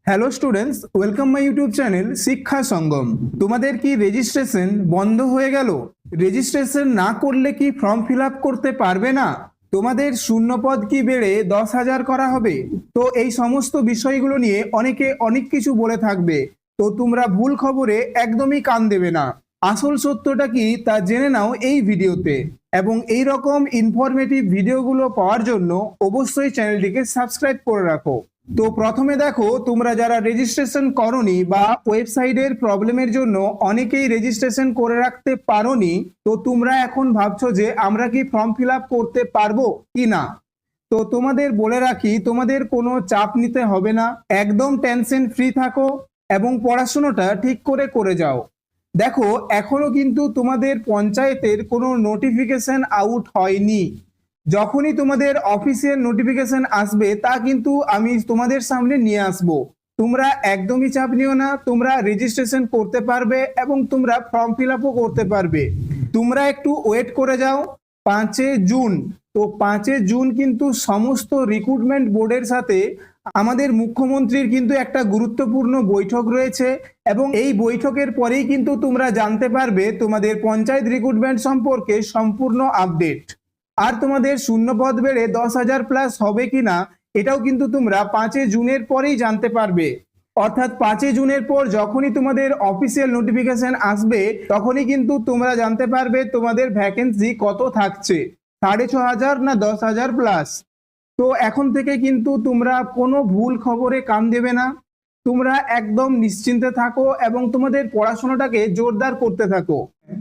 Hello students, welcome my YouTube channel শিক্ষা সঙ্গম। তোমাদের কি রেজিস্ট্রেশন বন্ধ হয়ে গেল? রেজিস্ট্রেশন না করলে কি ফর্ম ফিল আপ করতে পারবে না? তোমাদের শূন্যপদ কি বেড়ে 10,000 করা হবে? তো এই সমস্ত বিষয়গুলো নিয়ে অনেকে অনেক কিছু বলে থাকবে। তো তোমরা ভুল খবরে একদমই কান দেবে না। আসল সত্যটা কি তা জেনে নাও এই ভিডিওতে। এবং এই রকম ইনফরমেটিভ ভিডিওগুলো পাওয়ার জন্য অবশ্যই চ্যানেলটিকে সাবস্ক্রাইব করে রাখো। তো প্রথমে দেখো, তোমরা যারা রেজিস্ট্রেশন করোনি বা ওয়েবসাইটের প্রবলেমের জন্য অনেকেই রেজিস্ট্রেশন করে রাখতে পারোনি, তো তোমরা এখন ভাবছো যে আমরা কি ফর্ম ফিল আপ করতে পারবো কি না। তো তোমাদের বলে রাখি, তোমাদের কোনো চাপ নিতে হবে না, একদম টেনশন ফ্রি থাকো এবং পড়াশোনাটা ঠিক করে করে যাও। দেখো, এখনো কিন্তু তোমাদের পঞ্চায়েতের কোনো নোটিফিকেশন আউট হয়নি। যখনই তোমাদের অফিসিয়াল নোটিফিকেশন আসবে তা কিন্তু আমি তোমাদের সামনে নিয়ে আসব। তোমরা একদমই চাপ নিও না, তোমরা রেজিস্ট্রেশন করতে পারবে এবং তোমরা ফর্ম ফিল আপও করতে পারবে। তোমরা একটু ওয়েট করে যাও 5 জুন। তো 5 জুন কিন্তু সমস্ত রিক্রুটমেন্ট বোর্ডের সাথে আমাদের মুখ্যমন্ত্রীর কিন্তু একটা গুরুত্বপূর্ণ বৈঠক রয়েছে এবং এই বৈঠকের পরেই কিন্তু তোমরা জানতে পারবে তোমাদের পঞ্চায়েত রিক্রুটমেন্ট সম্পর্কে সম্পূর্ণ আপডেট। আর তোমাদের শূন্যপদ বেড়ে 10,000 প্লাস হবে কিনা এটাও কিন্তু তোমরা 5 জুনের পরেই জানতে পারবে। অর্থাৎ 5 জুনের পর যখনই তোমাদের অফিসিয়াল নোটিফিকেশন আসবে তখনই কিন্তু তোমরা জানতে পারবে তোমাদের ভ্যাকেন্সি কত থাকছে, 6,500 না 10,000 প্লাস। তো এখন থেকে কিন্তু তোমরা কোনো ভুল খবরে কান দেবে না, তোমরা একদম নিশ্চিন্তে থাকো এবং তোমাদের পড়াশোনাটাকে জোরদার করতে থাকো।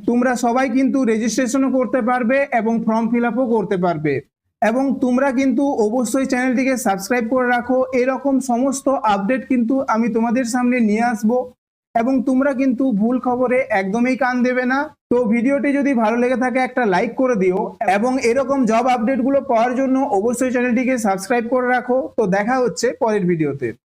তোমরা সবাই কিন্তু রেজিস্ট্রেশনও করতে পারবে এবং ফর্ম ফিল আপও করতে পারবে। এবং তোমরা কিন্তু অবশ্যই চ্যানেলটিকে সাবস্ক্রাইব করে রাখো, এরকম সমস্ত আপডেট কিন্তু আমি তোমাদের সামনে নিয়ে আসব এবং তোমরা কিন্তু ভুল খবরে একদমই কান দেবে না। তো ভিডিওটি যদি ভালো লেগে থাকে একটা লাইক করে দিও এবং এরকম জব আপডেটগুলো পাওয়ার জন্য অবশ্যই চ্যানেলটিকে সাবস্ক্রাইব করে রাখো। তো দেখা হচ্ছে পরের ভিডিওতে।